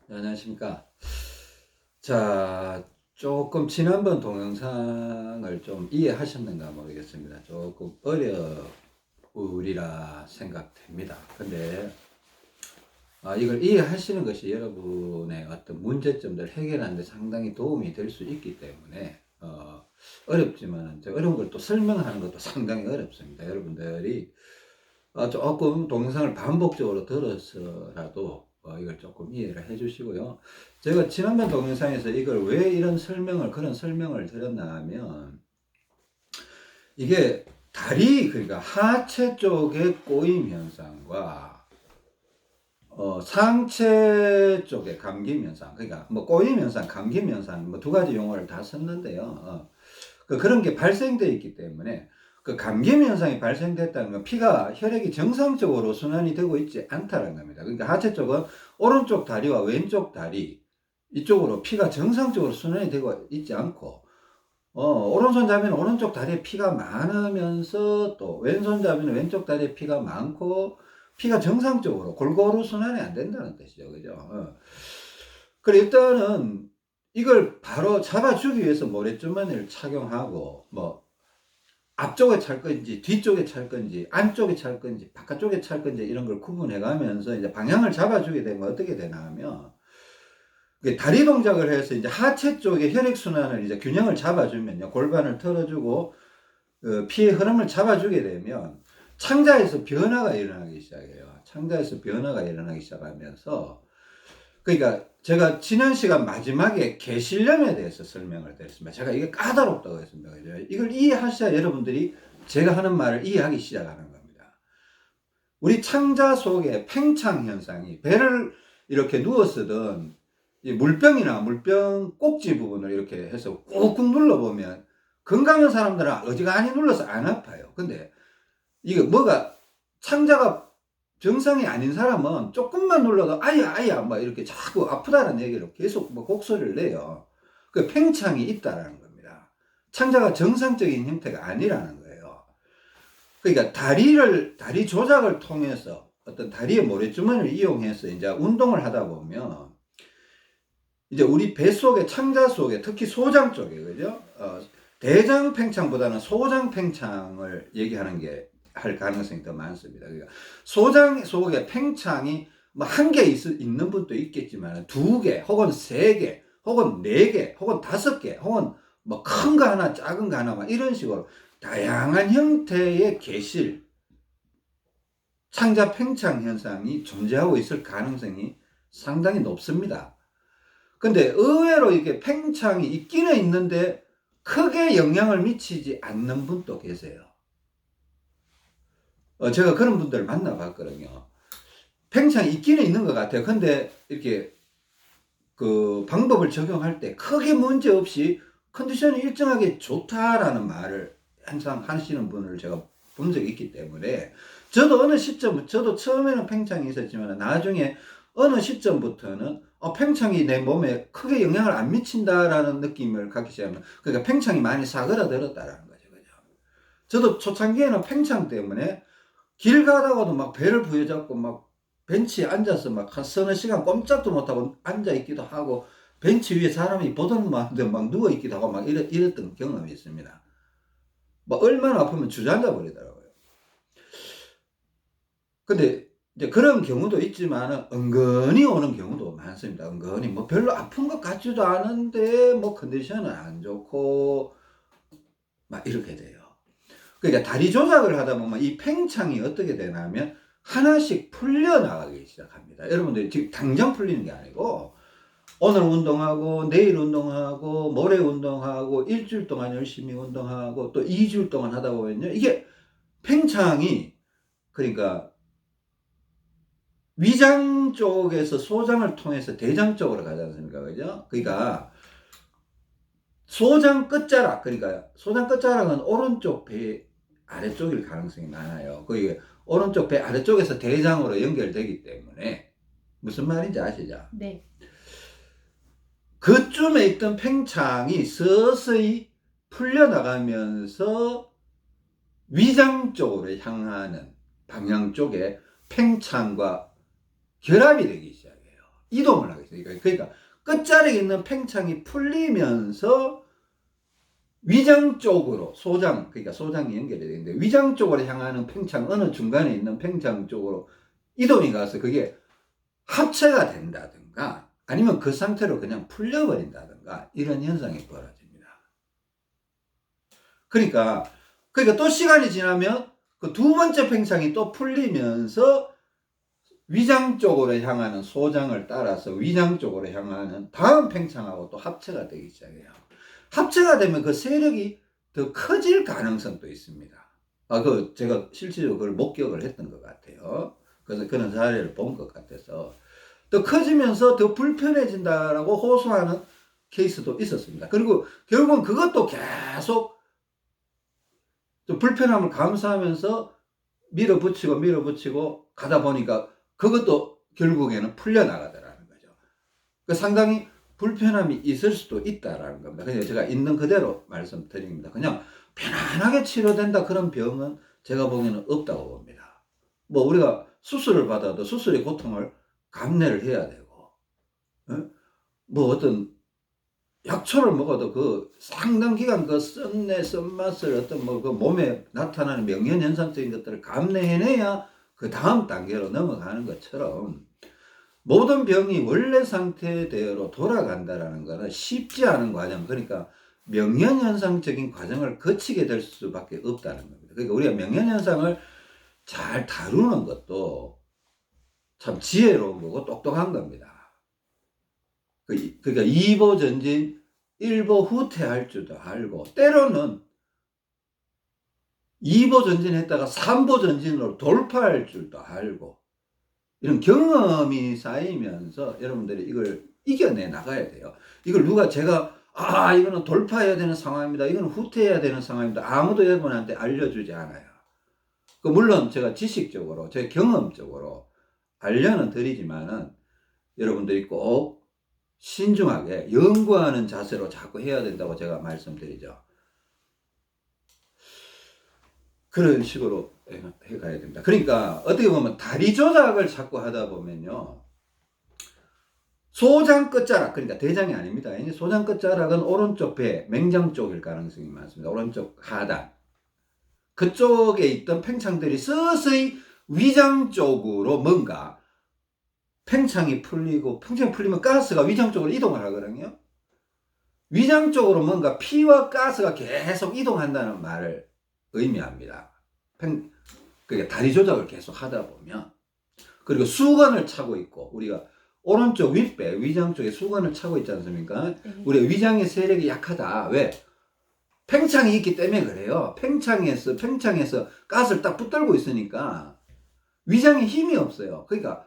네, 안녕하십니까. 자, 조금 지난번 동영상을 좀 이해하셨는가 모르겠습니다. 조금 어려우리라 생각됩니다. 근데 이걸 이해하시는 것이 여러분의 어떤 문제점들 해결하는 데 상당히 도움이 될 수 있기 때문에 어렵지만 어려운 걸 또 설명하는 것도 상당히 어렵습니다. 여러분들이 조금 동영상을 반복적으로 들어서라도 이걸 조금 이해를 해 주시고요. 제가 지난번 동영상에서 이걸 왜 이런 설명을, 그런 설명을 드렸나 하면, 이게 다리, 그러니까 하체 쪽의 꼬임 현상과 상체 쪽의 감김 현상, 그러니까 뭐 꼬임 현상, 감김 현상, 뭐 두 가지 용어를 다 썼는데요. 그런 게 발생되어 있기 때문에, 그 감김 현상이 발생됐다는 건 피가, 혈액이 정상적으로 순환이 되고 있지 않다는 겁니다. 그러니까 하체 쪽은 오른쪽 다리와 왼쪽 다리 이쪽으로 피가 정상적으로 순환이 되고 있지 않고, 오른손잡이는 오른쪽 다리에 피가 많으면서 또 왼손잡이는 왼쪽 다리에 피가 많고, 피가 정상적으로 골고루 순환이 안 된다는 뜻이죠. 그죠? 그래, 일단은 이걸 바로 잡아주기 위해서 모래주머니를 착용하고, 뭐 앞쪽에 찰 건지 뒤쪽에 찰 건지 안쪽에 찰 건지 바깥쪽에 찰 건지 이런 걸 구분해 가면서 이제 방향을 잡아주게 되면 어떻게 되나 하면, 다리 동작을 해서 이제 하체 쪽에 혈액순환을 이제 균형을 잡아주면요, 골반을 틀어주고 피의 흐름을 잡아주게 되면 창자에서 변화가 일어나기 시작해요. 창자에서 변화가 일어나기 시작하면서, 그러니까 제가 지난 시간 마지막에 개실염에 대해서 설명을 드렸습니다. 제가 이게 까다롭다고 했습니다. 이걸 이해하셔야 여러분들이 제가 하는 말을 이해하기 시작하는 겁니다. 우리 창자 속에 팽창 현상이, 배를 이렇게 누워서든 물병이나 물병 꼭지 부분을 이렇게 해서 꾹꾹 눌러보면 건강한 사람들은 어지간히 눌러서 안 아파요. 근데 이게 뭐가, 창자가 정상이 아닌 사람은 조금만 눌러도 아야 아야 막 이렇게 자꾸 아프다는 얘기를 계속 뭐 곡소리를 내요. 그 팽창이 있다라는 겁니다. 창자가 정상적인 형태가 아니라는 거예요. 그러니까 다리 조작을 통해서 어떤 다리의 모래주머니를 이용해서 이제 운동을 하다 보면 이제 우리 배 속에, 창자 속에, 특히 소장 쪽에, 그죠? 대장 팽창보다는 소장 팽창을 얘기하는 게 할 가능성이 더 많습니다. 그러니까 소장 속에 팽창이 뭐 한 개 있는 분도 있겠지만 두 개, 혹은 세 개, 혹은 네 개, 혹은 다섯 개, 혹은 뭐 큰 거 하나, 작은 거 하나, 막 이런 식으로 다양한 형태의 개실, 창자 팽창 현상이 존재하고 있을 가능성이 상당히 높습니다. 근데 의외로 이게 팽창이 있기는 있는데 크게 영향을 미치지 않는 분도 계세요. 제가 그런 분들을 만나봤거든요. 팽창이 있기는 있는 것 같아요. 근데 이렇게 그 방법을 적용할 때 크게 문제 없이 컨디션이 일정하게 좋다라는 말을 항상 하시는 분을 제가 본 적이 있기 때문에, 저도 어느 시점, 저도 처음에는 팽창이 있었지만 나중에 어느 시점부터는 팽창이 내 몸에 크게 영향을 안 미친다라는 느낌을 갖기 시작하면, 그러니까 팽창이 많이 사그라들었다라는 거죠. 그죠? 저도 초창기에는 팽창 때문에 길 가다가도 막 배를 부여잡고 막 벤치에 앉아서 막 한 서너 시간 꼼짝도 못하고 앉아있기도 하고, 벤치 위에 사람이 보던 만데 막 누워있기도 하고 막 이랬던 경험이 있습니다. 막 얼마나 아프면 주저앉아 버리더라고요. 근데 이제 그런 경우도 있지만 은근히 오는 경우도 많습니다. 은근히 뭐 별로 아픈 것 같지도 않은데 뭐 컨디션은 안 좋고 막 이렇게 돼요. 그러니까 다리 조작을 하다 보면 이 팽창이 어떻게 되냐면 하나씩 풀려나가기 시작합니다. 여러분들이 지금 당장 풀리는 게 아니고 오늘 운동하고 내일 운동하고 모레 운동하고 일주일 동안 열심히 운동하고 또 2주일 동안 하다 보면요, 이게 팽창이, 그러니까 위장 쪽에서 소장을 통해서 대장 쪽으로 가지 않습니까? 그죠? 그러니까 소장 끝자락, 그러니까 소장 끝자락은 오른쪽 배 아래쪽일 가능성이 많아요. 그게 오른쪽 배 아래쪽에서 대장으로 연결되기 때문에, 무슨 말인지 아시죠? 네. 그쯤에 있던 팽창이 서서히 풀려나가면서 위장 쪽으로 향하는 방향 쪽에 팽창과 결합이 되기 시작해요. 이동을 하게 돼요. 그러니까 끝자락에 있는 팽창이 풀리면서 위장 쪽으로 소장, 그러니까 소장이 연결이 되는데 위장 쪽으로 향하는 팽창, 어느 중간에 있는 팽창 쪽으로 이동이 가서 그게 합체가 된다든가 아니면 그 상태로 그냥 풀려버린다든가 이런 현상이 벌어집니다. 그러니까 또 시간이 지나면 그 두 번째 팽창이 또 풀리면서 위장 쪽으로 향하는 소장을 따라서 위장 쪽으로 향하는 다음 팽창하고 또 합체가 되기 시작해요. 합체가 되면 그 세력이 더 커질 가능성도 있습니다. 제가 실질적으로 그걸 목격을 했던 것 같아요. 그래서 그런 사례를 본 것 같아서 더 커지면서 더 불편해진다라고 호소하는 케이스도 있었습니다. 그리고 결국은 그것도 계속 좀 불편함을 감수하면서 밀어붙이고 가다 보니까 그것도 결국에는 풀려나가더라는 거죠. 상당히 불편함이 있을 수도 있다라는 겁니다. 그냥 제가 있는 그대로 말씀드립니다. 그냥 편안하게 치료된다 그런 병은 제가 보기에는 없다고 봅니다. 뭐 우리가 수술을 받아도 수술의 고통을 감내를 해야 되고, 뭐 어떤 약초를 먹어도 그 상당 기간 그 쓴내, 쓴맛을 어떤 뭐 그 몸에 나타나는 명현현상적인 것들을 감내해내야 그 다음 단계로 넘어가는 것처럼 모든 병이 원래 상태대로 돌아간다라는 것은 쉽지 않은 과정, 그러니까 명현현상적인 과정을 거치게 될 수밖에 없다는 겁니다. 그러니까 우리가 명현현상을 잘 다루는 것도 참 지혜로운 거고 똑똑한 겁니다. 그러니까 2보 전진, 1보 후퇴할 줄도 알고, 때로는 2보 전진했다가 3보 전진으로 돌파할 줄도 알고, 이런 경험이 쌓이면서 여러분들이 이걸 이겨내 나가야 돼요. 이걸 제가 이거는 돌파해야 되는 상황입니다, 이거는 후퇴해야 되는 상황입니다, 아무도 여러분한테 알려주지 않아요. 물론 제가 지식적으로, 제 경험적으로 알려는 드리지만은 여러분들이 꼭 신중하게 연구하는 자세로 자꾸 해야 된다고 제가 말씀드리죠. 그런 식으로 해가야 됩니다. 그러니까 어떻게 보면 다리 조작을 자꾸 하다 보면요, 소장 끝자락, 그러니까 대장이 아닙니다. 소장 끝자락은 오른쪽 배, 맹장 쪽일 가능성이 많습니다. 오른쪽 하단 그쪽에 있던 팽창들이 서서히 위장 쪽으로 뭔가 팽창이 풀리면 가스가 위장 쪽으로 이동을 하거든요. 위장 쪽으로 뭔가 피와 가스가 계속 이동한다는 말을 의미합니다. 그러니까 다리 조작을 계속 하다 보면, 그리고 수건을 차고 있고, 우리가 오른쪽 윗배, 위장 쪽에 수건을 차고 있지 않습니까? 우리 위장의 세력이 약하다. 왜? 팽창이 있기 때문에 그래요. 팽창에서 가스를 딱 붙들고 있으니까 위장에 힘이 없어요. 그러니까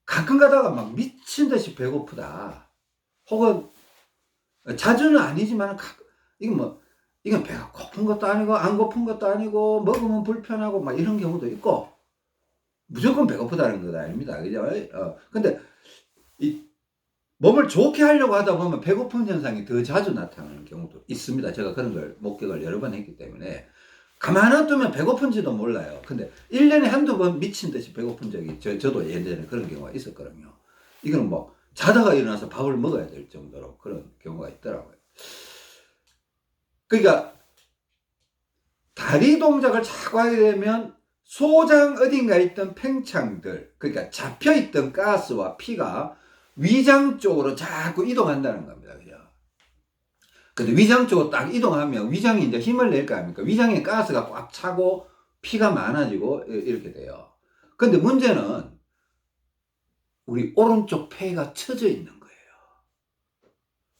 가끔 가다가 막 미친 듯이 배고프다, 혹은 자주는 아니지만 이건 배가 고픈 것도 아니고 안 고픈 것도 아니고 먹으면 불편하고 막 이런 경우도 있고, 무조건 배고프다는 건 아닙니다. 그죠? 근데 이 몸을 좋게 하려고 하다 보면 배고픈 현상이 더 자주 나타나는 경우도 있습니다. 제가 그런 걸 목격을 여러 번 했기 때문에 가만 놔두면 배고픈지도 몰라요. 근데 1년에 한두 번 미친 듯이 배고픈 적이, 저도 예전에 그런 경우가 있었거든요. 이건 뭐 자다가 일어나서 밥을 먹어야 될 정도로 그런 경우가 있더라고요. 그러니까 다리 동작을 자꾸 하게 되면 소장 어딘가에 있던 팽창들, 그러니까 잡혀있던 가스와 피가 위장 쪽으로 자꾸 이동한다는 겁니다. 그죠? 근데 위장 쪽으로 딱 이동하면 위장이 이제 힘을 낼 거 아닙니까? 위장에 가스가 꽉 차고 피가 많아지고 이렇게 돼요. 근데 문제는 우리 오른쪽 폐가 처져 있는 거예요.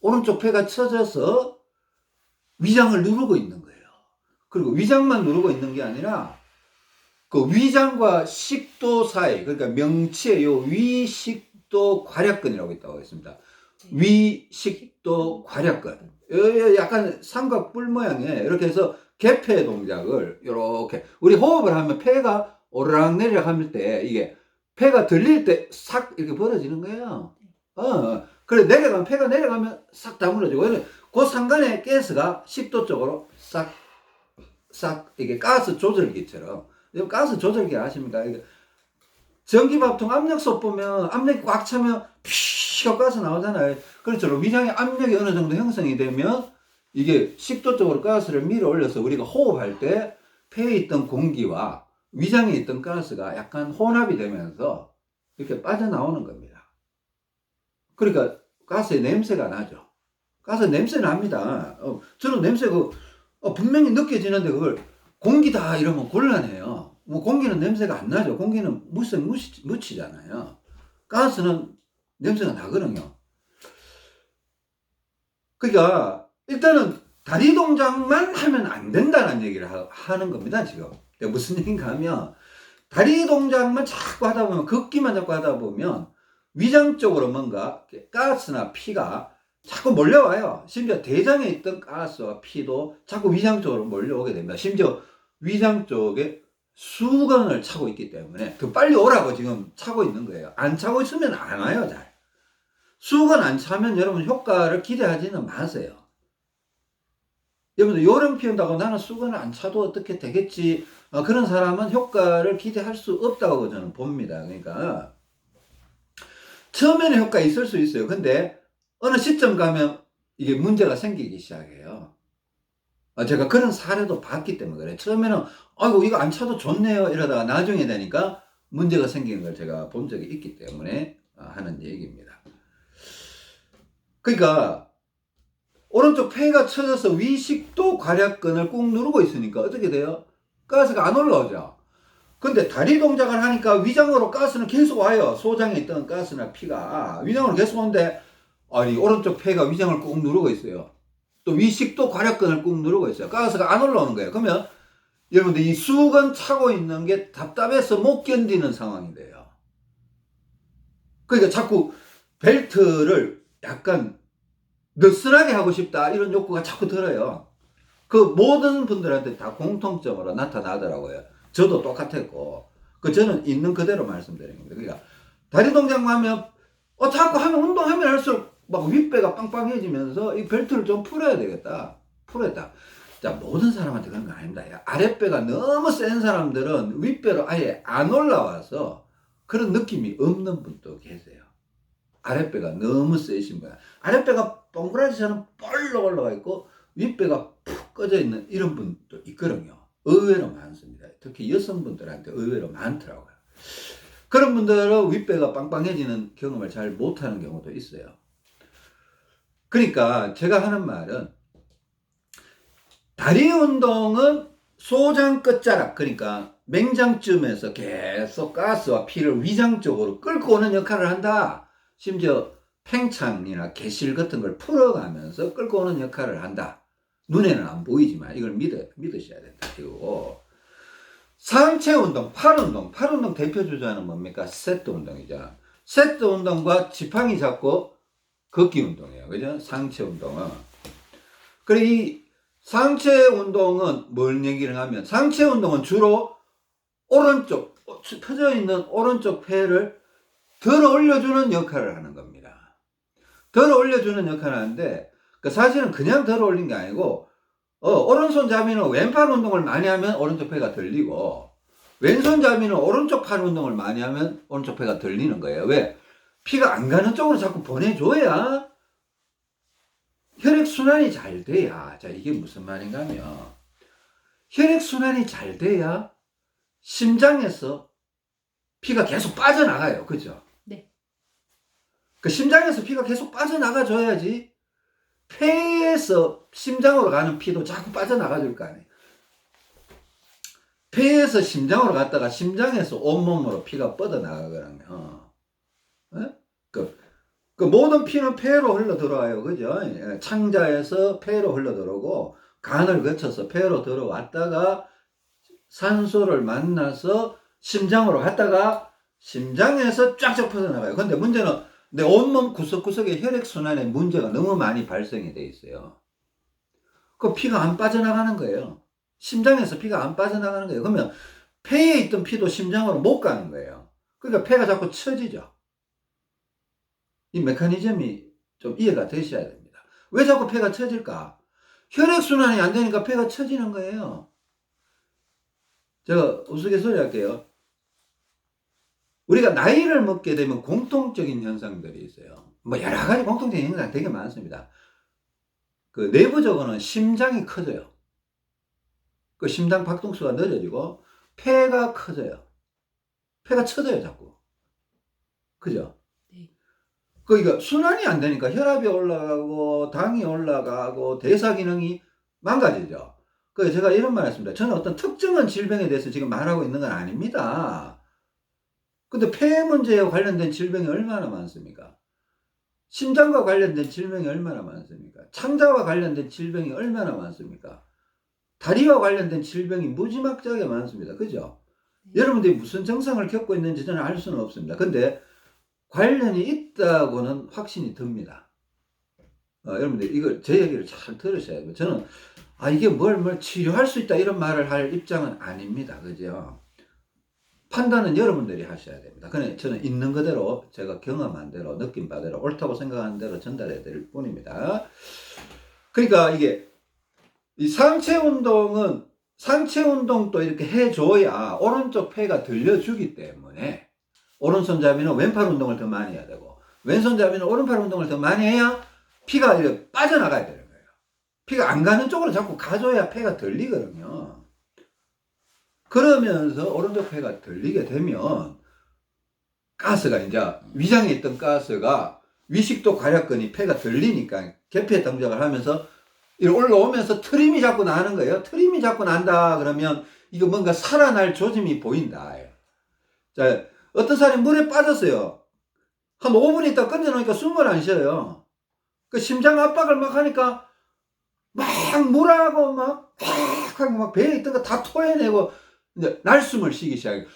오른쪽 폐가 처져서 위장을 누르고 있는 거예요. 그리고 위장만 누르고 있는 게 아니라 그 위장과 식도 사이, 그러니까 명치의 요 위식도 괄약근이라고 있다고 하겠습니다. 위식도 괄약근. 약간 삼각뿔 모양의, 이렇게 해서 개폐 동작을 이렇게, 우리 호흡을 하면 폐가 오르락 내리락 할 때 이게 폐가 들릴 때 싹 이렇게 벌어지는 거예요. 그래 내려가면, 폐가 내려가면 싹 다물어지고, 그 상간에 가스가 식도 쪽으로 싹 이게 가스 조절기처럼. 가스 조절기 아십니까? 전기밥통 압력솥 보면 압력이 꽉 차면 피가 가스 나오잖아요. 그렇죠. 위장의 압력이 어느 정도 형성이 되면 이게 식도 쪽으로 가스를 밀어 올려서 우리가 호흡할 때 폐에 있던 공기와 위장에 있던 가스가 약간 혼합이 되면서 이렇게 빠져나오는 겁니다. 그러니까 가스의 냄새가 나죠. 가스 냄새 납니다. 저는 냄새 분명히 느껴지는데 그걸 공기다 이러면 곤란해요. 뭐 공기는 냄새가 안 나죠. 공기는 물성 묻히잖아요. 가스는 냄새가 나거든요. 그러니까 일단은 다리 동작만 하면 안 된다는 얘기를 하는 겁니다. 지금 무슨 얘기인가 하면 다리 동작만 자꾸 하다 보면 걷기만 자꾸 하다 보면 위장 쪽으로 뭔가 가스나 피가 자꾸 몰려와요. 심지어 대장에 있던 가스와 피도 자꾸 위장 쪽으로 몰려오게 됩니다. 심지어 위장 쪽에 수건을 차고 있기 때문에 더 빨리 오라고 지금 차고 있는 거예요. 안 차고 있으면 안 와요. 잘. 수건 안 차면 여러분 효과를 기대하지는 마세요. 여러분들 요령 피운다고 나는 수건을 안 차도 어떻게 되겠지, 그런 사람은 효과를 기대할 수 없다고 저는 봅니다. 그러니까 처음에는 효과 있을 수 있어요. 근데 어느 시점 가면 이게 문제가 생기기 시작해요. 제가 그런 사례도 봤기 때문에 그래요. 처음에는 아이고 이거 안 차도 좋네요 이러다가 나중에 되니까 문제가 생기는 걸 제가 본 적이 있기 때문에 하는 얘기입니다. 그러니까 오른쪽 폐가 쳐져서 위식도 괄약근을 꾹 누르고 있으니까 어떻게 돼요? 가스가 안 올라오죠. 근데 다리 동작을 하니까 위장으로 가스는 계속 와요. 소장에 있던 가스나 피가 위장으로 계속 오는데 아니 오른쪽 폐가 위장을 꾹 누르고 있어요. 또 위식도 괄약근을 꾹 누르고 있어요. 가스가 안 올라오는 거예요. 그러면 여러분들 이 수건 차고 있는 게 답답해서 못 견디는 상황이 돼요. 그러니까 자꾸 벨트를 약간 느슨하게 하고 싶다 이런 욕구가 자꾸 들어요. 그 모든 분들한테 다 공통점으로 나타나더라고요. 저도 똑같았고 저는 있는 그대로 말씀드리는 겁니다. 그러니까 다리 동작만 하면 자꾸 하면 운동하면 할수록 막 윗배가 빵빵해지면서 이 벨트를 좀 풀어야 되겠다. 풀었다. 자, 모든 사람한테 그런 거 아닙니다. 아랫배가 너무 센 사람들은 윗배로 아예 안 올라와서 그런 느낌이 없는 분도 계세요. 아랫배가 너무 세신 거야. 아랫배가 동그라지처럼 볼록 올라가 있고 윗배가 푹 꺼져 있는 이런 분도 있거든요. 의외로 많습니다. 특히 여성분들한테 의외로 많더라고요. 그런 분들은 윗배가 빵빵해지는 경험을 잘 못하는 경우도 있어요. 그러니까 제가 하는 말은 다리 운동은 소장 끝자락, 그러니까 맹장쯤에서 계속 가스와 피를 위장 쪽으로 끌고 오는 역할을 한다. 심지어 팽창이나 개실 같은 걸 풀어가면서 끌고 오는 역할을 한다. 눈에는 안 보이지만 이걸 믿으셔야 된다. 그리고 상체 운동, 팔 운동 대표 주자는 뭡니까? 세트 운동이죠. 세트 운동과 지팡이 잡고 걷기 운동이에요. 그죠? 상체 운동은. 그리고 이 상체 운동은 뭘 얘기를 하면, 상체 운동은 주로 오른쪽, 펴져 있는 오른쪽 폐를 들어 올려주는 역할을 하는 겁니다. 들어 올려주는 역할을 하는데, 사실은 그냥 들어 올린 게 아니고, 오른손잡이는 왼팔 운동을 많이 하면 오른쪽 폐가 들리고, 왼손잡이는 오른쪽 팔 운동을 많이 하면 오른쪽 폐가 들리는 거예요. 왜? 피가 안 가는 쪽으로 자꾸 보내줘야 혈액순환이 잘 돼야, 자, 이게 무슨 말인가 하면, 혈액순환이 잘 돼야 심장에서 피가 계속 빠져나가요. 그죠? 네. 심장에서 피가 계속 빠져나가줘야지 폐에서 심장으로 가는 피도 자꾸 빠져나가줄 거 아니에요. 폐에서 심장으로 갔다가 심장에서 온몸으로 피가 뻗어나가거든요. 그 모든 피는 폐로 흘러 들어와요. 그죠? 창자에서 폐로 흘러 들어오고 간을 거쳐서 폐로 들어왔다가 산소를 만나서 심장으로 갔다가 심장에서 쫙쫙 퍼져나가요. 근데 문제는 내 온몸 구석구석에 혈액순환에 문제가 너무 많이 발생이 돼 있어요. 그 피가 안 빠져나가는 거예요. 심장에서 피가 안 빠져나가는 거예요. 그러면 폐에 있던 피도 심장으로 못 가는 거예요. 그러니까 폐가 자꾸 처지죠. 이 메커니즘이 좀 이해가 되셔야 됩니다. 왜 자꾸 폐가 처질까? 혈액순환이 안 되니까 폐가 처지는 거예요. 제가 우스갯소리 할게요. 우리가 나이를 먹게 되면 공통적인 현상들이 있어요. 뭐 여러 가지 공통적인 현상이 되게 많습니다. 그 내부적으로는 심장이 커져요. 그 심장 박동수가 늦어지고 폐가 커져요. 폐가 처져요, 자꾸. 그죠? 네. 그러니까 순환이 안 되니까 혈압이 올라가고 당이 올라가고 대사 기능이 망가지죠. 그래서 제가 이런 말 했습니다. 저는 어떤 특정한 질병에 대해서 지금 말하고 있는 건 아닙니다. 근데 폐 문제와 관련된 질병이 얼마나 많습니까? 심장과 관련된 질병이 얼마나 많습니까? 창자와 관련된 질병이 얼마나 많습니까? 다리와 관련된 질병이 무지막지하게 많습니다. 그죠? 여러분들이 무슨 증상을 겪고 있는지 저는 알 수는 없습니다. 근데 관련이 있다고는 확신이 듭니다. 여러분들 이걸 제 얘기를 잘 들으셔야 돼요. 저는 이게 뭘 치료할 수 있다 이런 말을 할 입장은 아닙니다. 그죠? 판단은 여러분들이 하셔야 됩니다. 그냥 저는 있는 그대로 제가 경험한 대로 느낀 바대로 옳다고 생각하는 대로 전달해 드릴 뿐입니다. 그러니까 이게 이 상체 운동도 이렇게 해줘야 오른쪽 폐가 들려주기 때문에 오른손잡이는 왼팔 운동을 더 많이 해야 되고 왼손잡이는 오른팔 운동을 더 많이 해야 피가 이렇게 빠져나가야 되는 거예요. 피가 안 가는 쪽으로 자꾸 가줘야 폐가 들리거든요. 그러면서 오른쪽 폐가 들리게 되면 가스가 이제 위장에 있던 가스가 위식도 괄약근이 폐가 들리니까 개폐 동작을 하면서 올라오면서 트림이 자꾸 나는 거예요. 트림이 자꾸 난다 그러면 이거 뭔가 살아날 조짐이 보인다. 자, 어떤 사람이 물에 빠졌어요. 한 5분 있다 건져놓으니까 숨을 안 쉬어요. 그 심장 압박을 막 하니까 막 물하고 막 배에 있던 거 다 토해내고 이제 날숨을 쉬기 시작해요.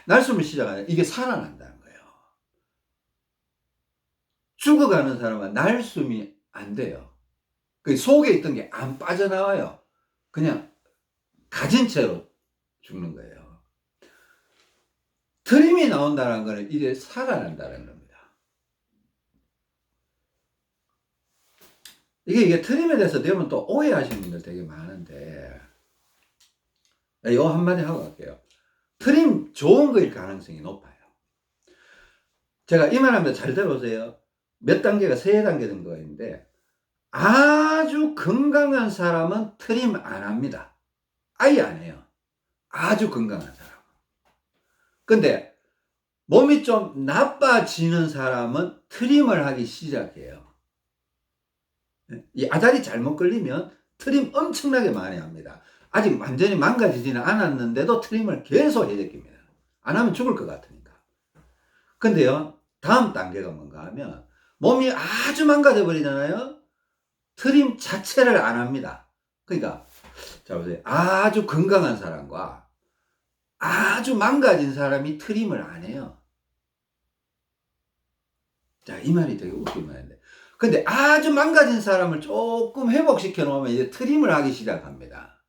날숨을 시작하냐. 이게 살아난다는 거예요. 죽어가는 사람은 날숨이 안 돼요. 그 속에 있던 게 안 빠져나와요. 그냥 가진 채로 죽는 거예요. 트림이 나온다는 거는 이제 살아난다는 겁니다. 이게 트림에 대해서 되면 또 오해하시는 분들 되게 많은데, 이거 한마디 하고 갈게요. 트림 좋은 거일 가능성이 높아요. 제가 이 말하면 잘 들어보세요. 몇 단계가 세 단계 정도가 있는데, 아주 건강한 사람은 트림 안 합니다. 아예 안 해요. 아주 건강한 사람. 근데 몸이 좀 나빠지는 사람은 트림을 하기 시작해요. 이 아다리 잘못 걸리면 트림 엄청나게 많이 합니다. 아직 완전히 망가지지는 않았는데도 트림을 계속 해제깁니다. 안 하면 죽을 것 같으니까. 근데요, 다음 단계가 뭔가 하면 몸이 아주 망가져 버리잖아요. 트림 자체를 안 합니다. 그러니까 자 보세요. 아주 건강한 사람과 아주 망가진 사람이 트림을 안 해요. 자, 이 말이 되게 웃긴 말인데. 근데 아주 망가진 사람을 조금 회복시켜 놓으면 이제 트림을 하기 시작합니다.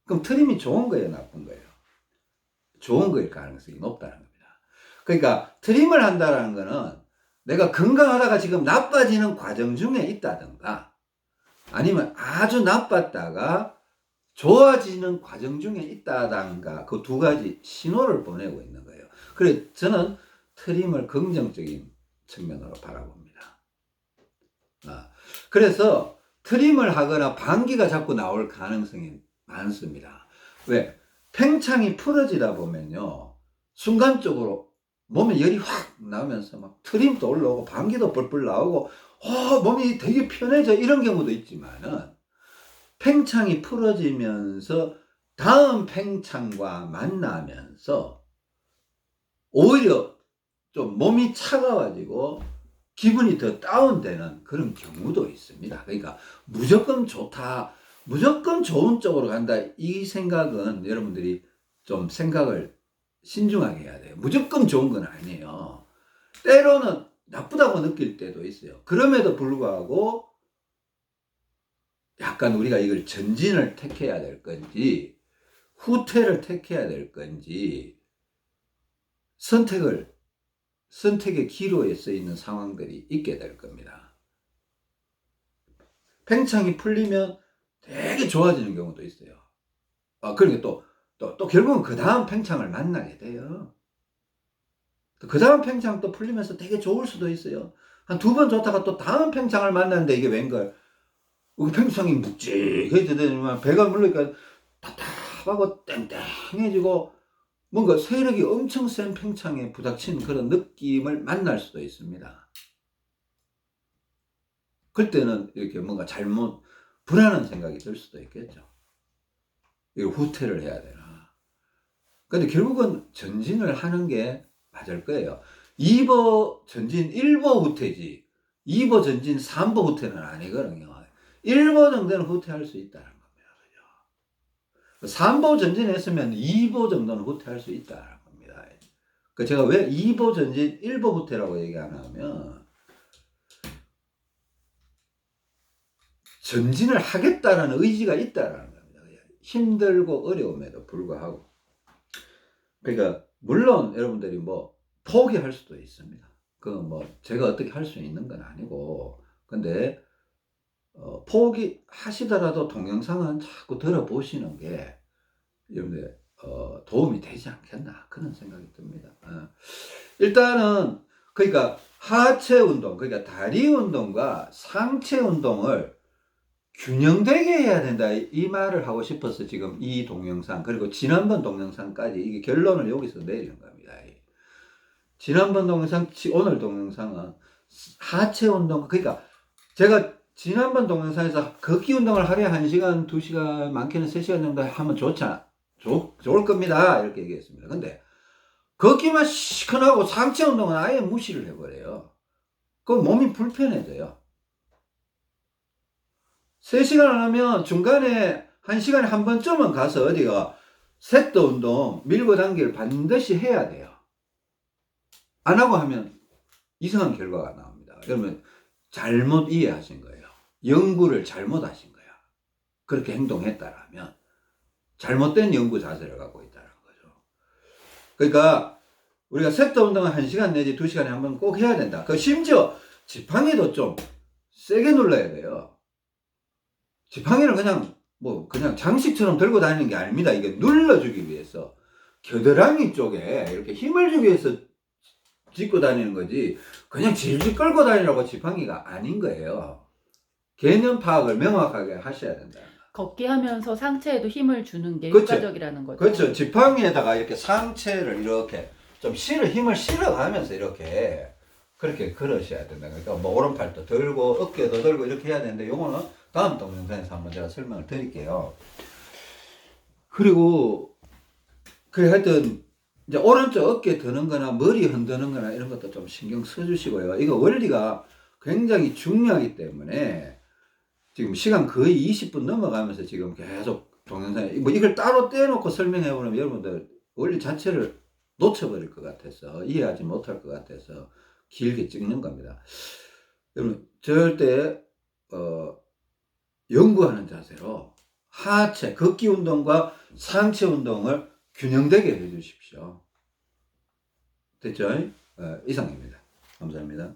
그럼 트림이 좋은 거예요, 나쁜 거예요? 좋은 거일 가능성이 높다는 겁니다. 그러니까 트림을 한다는 거는 내가 건강하다가 지금 나빠지는 과정 중에 있다든가 아니면 아주 나빴다가 좋아지는 과정 중에 있다든가 그 두 가지 신호를 보내고 있는 거예요. 그래서 저는 트림을 긍정적인 측면으로 바라봅니다. 그래서 트림을 하거나 방귀가 자꾸 나올 가능성이 많습니다. 왜? 팽창이 풀어지다 보면요, 순간적으로 몸에 열이 확 나오면서 막 트림도 올라오고 방귀도 뿔뿔 나오고 몸이 되게 편해져 이런 경우도 있지만은 팽창이 풀어지면서 다음 팽창과 만나면서 오히려 좀 몸이 차가워지고 기분이 더 다운되는 그런 경우도 있습니다. 그러니까 무조건 좋다, 무조건 좋은 쪽으로 간다 이 생각은 여러분들이 좀 생각을 신중하게 해야 돼요. 무조건 좋은 건 아니에요. 때로는 나쁘다고 느낄 때도 있어요. 그럼에도 불구하고 약간 우리가 이걸 전진을 택해야 될 건지 후퇴를 택해야 될 건지 선택의 기로에 써 있는 상황들이 있게 될 겁니다. 팽창이 풀리면 되게 좋아지는 경우도 있어요. 그러니까 또 결국은 그 다음 팽창을 만나게 돼요. 그 다음 팽창 또 풀리면서 되게 좋을 수도 있어요. 한 2번 좋다가 또 다음 팽창을 만났는데 이게 웬걸. 팽창이 묵직하게 되더니만 배가 물르니까 답답하고 땡땡해지고 뭔가 세력이 엄청 센 팽창에 부닥친 그런 느낌을 만날 수도 있습니다. 그때는 이렇게 뭔가 잘못 불안한 생각이 들 수도 있겠죠. 이거 후퇴를 해야 되나. 근데 결국은 전진을 하는 게 맞을 거예요. 2보 전진 1보 후퇴지 2보 전진 3보 후퇴는 아니거든요. 1보 정도는 후퇴할 수 있다는 겁니다. 그죠? 3보 전진했으면 2보 정도는 후퇴할 수 있다는 겁니다. 그 제가 왜 2보 전진 1보 후퇴라고 얘기 안 하면 전진을 하겠다는 의지가 있다는 겁니다. 힘들고 어려움에도 불구하고. 그러니까 물론 여러분들이 뭐 포기할 수도 있습니다. 그 뭐 제가 어떻게 할 수 있는 건 아니고, 근데 포기하시더라도 동영상은 자꾸 들어보시는 게 여러분들 도움이 되지 않겠나 그런 생각이 듭니다. 일단은 그러니까 하체 운동, 그러니까 다리 운동과 상체 운동을 균형되게 해야 된다 이 말을 하고 싶어서 지금 이 동영상 그리고 지난번 동영상까지 이게 결론을 여기서 내리는 겁니다. 지난번 동영상, 오늘 동영상은 하체 운동, 그러니까 제가 지난번 동영상에서 걷기 운동을 하루에 1시간, 2시간, 많게는 3시간 정도 하면 좋을 겁니다. 이렇게 얘기했습니다. 근데 걷기만 시큰하고 상체 운동은 아예 무시를 해버려요. 그럼 몸이 불편해져요. 3시간을 하면 중간에 1시간에 한 번쯤은 가서 어디가 세트 운동, 밀고 당기를 반드시 해야 돼요. 안 하고 하면 이상한 결과가 나옵니다. 그러면 잘못 이해하신 거예요. 연구를 잘못하신 거야. 그렇게 행동했다라면 잘못된 연구 자세를 갖고 있다는 거죠. 그러니까 우리가 세트 운동은 1시간 내지 2시간에 한 번 꼭 해야 된다. 그 심지어 지팡이도 좀 세게 눌러야 돼요. 지팡이를 그냥 장식처럼 들고 다니는 게 아닙니다. 이게 눌러주기 위해서 겨드랑이 쪽에 이렇게 힘을 주기 위해서 짚고 다니는 거지 그냥 질질 끌고 다니라고 지팡이가 아닌 거예요. 개념 파악을 명확하게 하셔야 된다. 걷기 하면서 상체에도 힘을 주는 게 그렇죠. 효과적이라는 거죠. 그렇죠. 지팡이에다가 이렇게 상체를 이렇게 좀 힘을 실어가면서 이렇게 그렇게 걸으셔야 된다. 그러니까 뭐 오른팔도 들고 어깨도 들고 이렇게 해야 되는데 요거는 다음 동영상에서 한번 제가 설명을 드릴게요. 그리고 하여튼 이제 오른쪽 어깨 드는 거나 머리 흔드는 거나 이런 것도 좀 신경 써주시고요. 이거 원리가 굉장히 중요하기 때문에 지금 시간 거의 20분 넘어가면서 지금 계속 동영상에 뭐 이걸 따로 떼놓고 설명해 보면 여러분들 원리 자체를 놓쳐버릴 것 같아서 이해하지 못할 것 같아서 길게 찍는 겁니다. 여러분 절대 연구하는 자세로 하체 걷기 운동과 상체 운동을 균형되게 해주십시오. 됐죠? 이상입니다. 감사합니다.